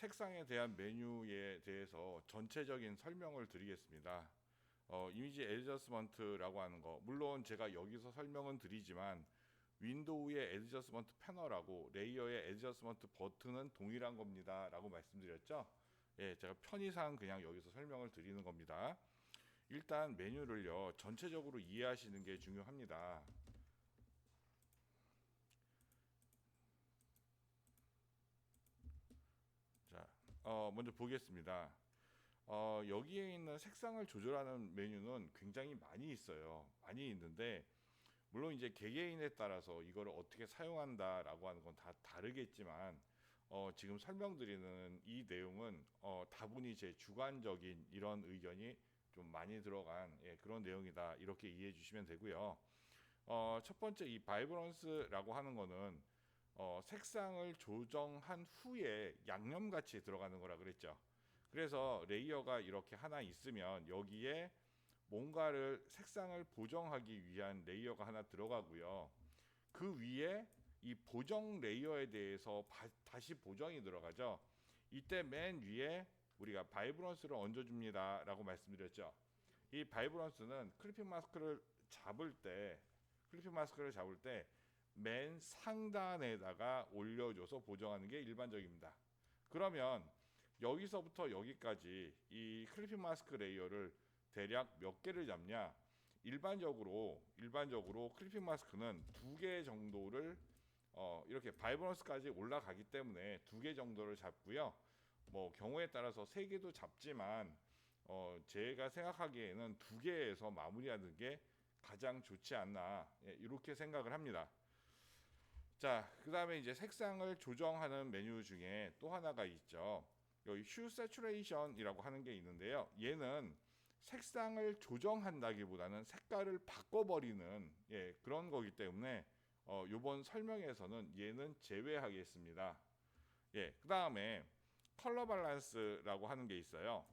색상에 대한 메뉴에 대해서 전체적인 설명을 드리겠습니다. 이미지 애드저스먼트라고 하는 거, 물론 제가 여기서 설명은 드리지만 윈도우의 애드저스먼트 패널하고 레이어의 애드저스먼트 버튼은 동일한 겁니다 라고 말씀드렸죠. 예, 제가 편의상 그냥 여기서 설명을 드리는 겁니다. 일단 메뉴를요 전체적으로 이해하시는 게 중요합니다. 자, 먼저 보겠습니다. 여기에 있는 색상을 조절하는 메뉴는 굉장히 많이 있어요. 많이 있는데 물론 이제 개개인에 따라서 이걸 어떻게 사용한다라고 하는 건 다 다르겠지만 지금 설명드리는 이 내용은 다분히 제 주관적인 이런 의견이 좀 많이 들어간 그런 내용이다 이렇게 이해해 주시면 되고요. 첫 번째 이 바이브런스라고 하는 거는 색상을 조정한 후에 양념같이 들어가는 거라 그랬죠. 그래서 레이어가 이렇게 하나 있으면 여기에 뭔가를 색상을 보정하기 위한 레이어가 하나 들어가고요. 그 위에 이 보정 레이어에 대해서 다시 보정이 들어가죠. 이때 맨 위에 우리가 바이브런스를 얹어줍니다 라고 말씀드렸죠. 이 바이브런스는 클리핑 마스크를 잡을 때 맨 상단에다가 올려줘서 보정하는 게 일반적입니다. 그러면 여기서부터 여기까지 이 클리핑 마스크 레이어를 대략 몇 개를 잡냐? 일반적으로 클리핑 마스크는 2개 정도를 이렇게 바이브런스까지 올라가기 때문에 2개 정도를 잡고요. 뭐 경우에 따라서 3개도 잡지만 제가 생각하기에는 2개에서 마무리하는 게 가장 좋지 않나 이렇게 생각을 합니다. 자, 그 다음에 이제 색상을 조정하는 메뉴 중에 또 하나가 있죠. 여기 Hue Saturation이라고 하는 게 있는데요. 얘는 색상을 조정한다기보다는 색깔을 바꿔버리는 그런 거기 때문에 이번 설명에서는 얘는 제외하겠습니다. 그 다음에 컬러 밸런스라고 하는 게 있어요.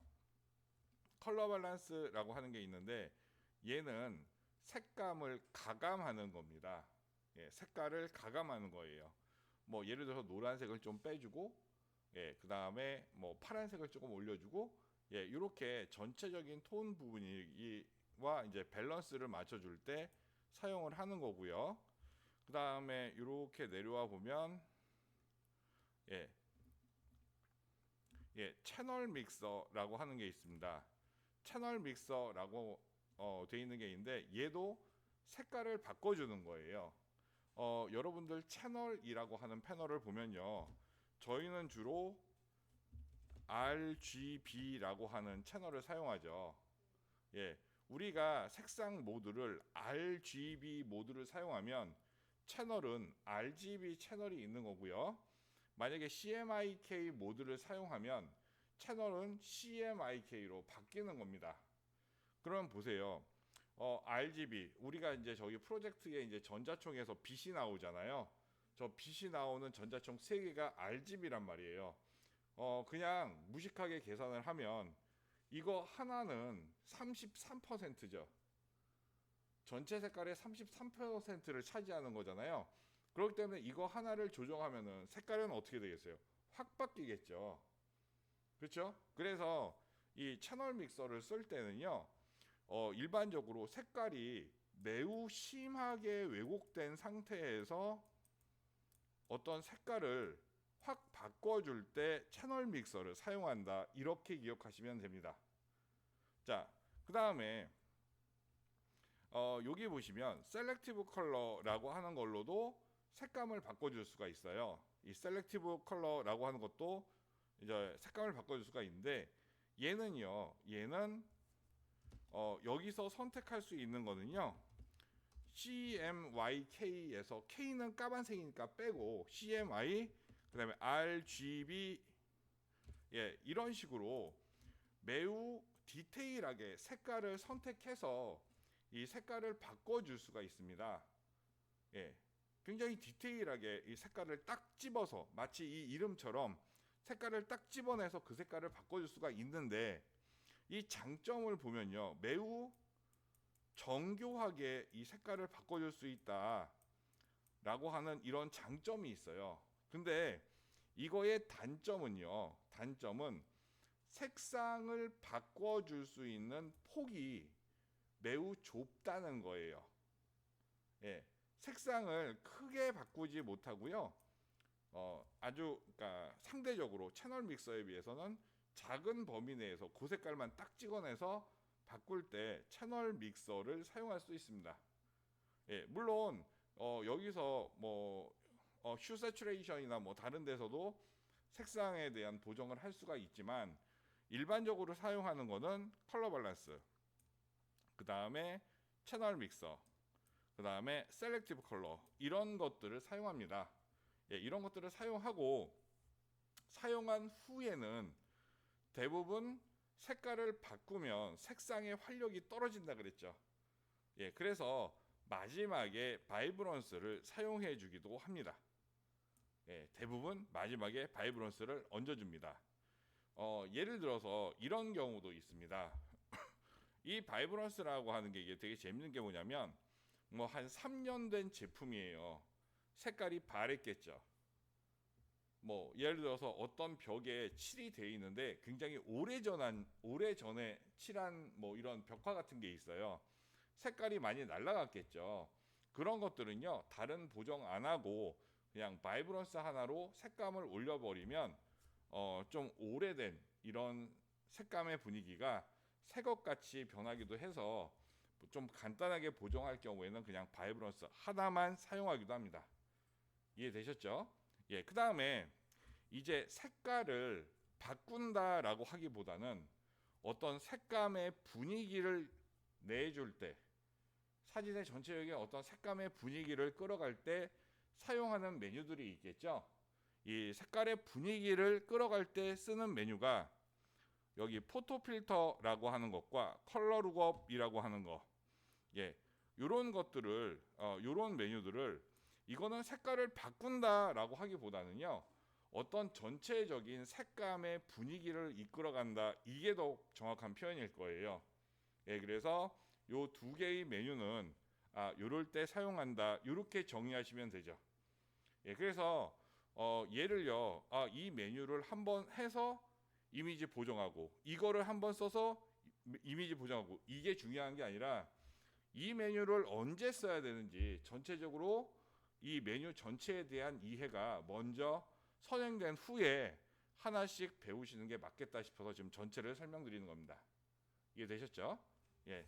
컬러 밸런스라고 하는 게 있는데 얘는 색감을 가감하는 겁니다. 색깔을 가감하는 거예요. 뭐 예를 들어서 노란색을 좀 빼주고, 그 다음에 뭐 파란색을 조금 올려주고, 이렇게 전체적인 톤 부분이와 이제 밸런스를 맞춰줄 때 사용을 하는 거고요. 그 다음에 이렇게 내려와 보면, 채널 믹서라고 하는 게 있습니다. 채널 믹서라고 되어 있는 게 있는데 얘도 색깔을 바꿔주는 거예요. 여러분들 채널이라고 하는 패널을 보면요. 저희는 주로 RGB라고 하는 채널을 사용하죠. 우리가 색상 모드를 RGB 모드를 사용하면 채널은 RGB 채널이 있는 거고요. 만약에 CMYK 모드를 사용하면 채널은 CMYK로 바뀌는 겁니다. 그럼 보세요. RGB 우리가 이제 저기 프로젝트에 이제 전자총에서 빛이 나오잖아요. 저 빛이 나오는 전자총 3개가 RGB란 말이에요. 그냥 무식하게 계산을 하면 이거 하나는 33%죠. 전체 색깔의 33%를 차지하는 거잖아요. 그렇기 때문에 이거 하나를 조정하면은 색깔은 어떻게 되겠어요? 확 바뀌겠죠. 그렇죠? 그래서 이 채널 믹서를 쓸 때는요. 일반적으로 색깔이 매우 심하게 왜곡된 상태에서 어떤 색깔을 확 바꿔줄 때 채널 믹서를 사용한다. 이렇게 기억하시면 됩니다. 자, 그 다음에 여기 보시면 셀렉티브 컬러라고 하는 걸로도 색감을 바꿔줄 수가 있어요. 이 셀렉티브 컬러라고 하는 것도 이제 색감을 바꿔줄 수가 있는데 얘는 여기서 선택할 수 있는 거는요. CMYK에서 K는 까만색이니까 빼고 CMY 그다음에 RGB 이런 식으로 매우 디테일하게 색깔을 선택해서 이 색깔을 바꿔줄 수가 있습니다. 굉장히 디테일하게 이 색깔을 딱 집어서 마치 이 이름처럼 색깔을 딱 집어내서 그 색깔을 바꿔줄 수가 있는데 이 장점을 보면요. 매우 정교하게 이 색깔을 바꿔줄 수 있다 라고 하는 이런 장점이 있어요. 근데 이거의 단점은 색상을 바꿔줄 수 있는 폭이 매우 좁다는 거예요. 예, 색상을 크게 바꾸지 못하고요. 그러니까 상대적으로 채널 믹서에 비해서는 작은 범위 내에서 그 색깔만 딱 찍어내서 바꿀 때 채널 믹서를 사용할 수 있습니다. 예, 물론 여기서 휴 세츄레이션이나 다른 데서도 색상에 대한 보정을 할 수가 있지만 일반적으로 사용하는 거는 컬러 밸런스, 그 다음에 채널 믹서, 그 다음에 셀렉티브 컬러, 이런 것들을 사용합니다. 예, 이런 것들을 사용하고 사용한 후에는 대부분 색깔을 바꾸면 색상의 활력이 떨어진다 그랬죠. 예, 그래서 마지막에 바이브런스를 사용해 주기도 합니다. 예, 대부분 마지막에 바이브런스를 얹어줍니다. 예를 들어서 이런 경우도 있습니다. 이 바이브런스라고 하는 게 이게 되게 재밌는 게 뭐냐면 한 3년 된 제품이에요. 색깔이 바랬겠죠. 예를 들어서 어떤 벽에 칠이 돼 있는데 굉장히 오래전에 칠한 이런 벽화 같은 게 있어요. 색깔이 많이 날아갔겠죠. 그런 것들은요, 다른 보정 안 하고 그냥 바이브런스 하나로 색감을 올려버리면 좀 오래된 이런 색감의 분위기가 새것 같이 변하기도 해서 좀 간단하게 보정할 경우에는 그냥 바이브런스 하나만 사용하기도 합니다. 이해되셨죠? 예, 그 다음에 이제 색깔을 바꾼다라고 하기보다는 어떤 색감의 분위기를 내줄 때, 사진의 전체적인 어떤 색감의 분위기를 끌어갈 때 사용하는 메뉴들이 있겠죠. 이 색깔의 분위기를 끌어갈 때 쓰는 메뉴가 여기 포토 필터라고 하는 것과 컬러 룩업이라고 하는 거, 예, 요런 것들을 요런 메뉴들을 이거는 색깔을 바꾼다라고 하기보다는요, 어떤 전체적인 색감의 분위기를 이끌어간다, 이게 더 정확한 표현일 거예요. 예, 그래서 요 두 개의 메뉴는 요럴 때 사용한다, 이렇게 정의하시면 되죠. 예, 그래서 얘를요, 이 메뉴를 한번 해서 이미지 보정하고 이거를 한번 써서 이미지 보정하고, 이게 중요한 게 아니라 이 메뉴를 언제 써야 되는지 전체적으로 이 메뉴 전체에 대한 이해가 먼저 선행된 후에 하나씩 배우시는 게 맞겠다 싶어서 지금 전체를 설명드리는 겁니다. 이해되셨죠? 예.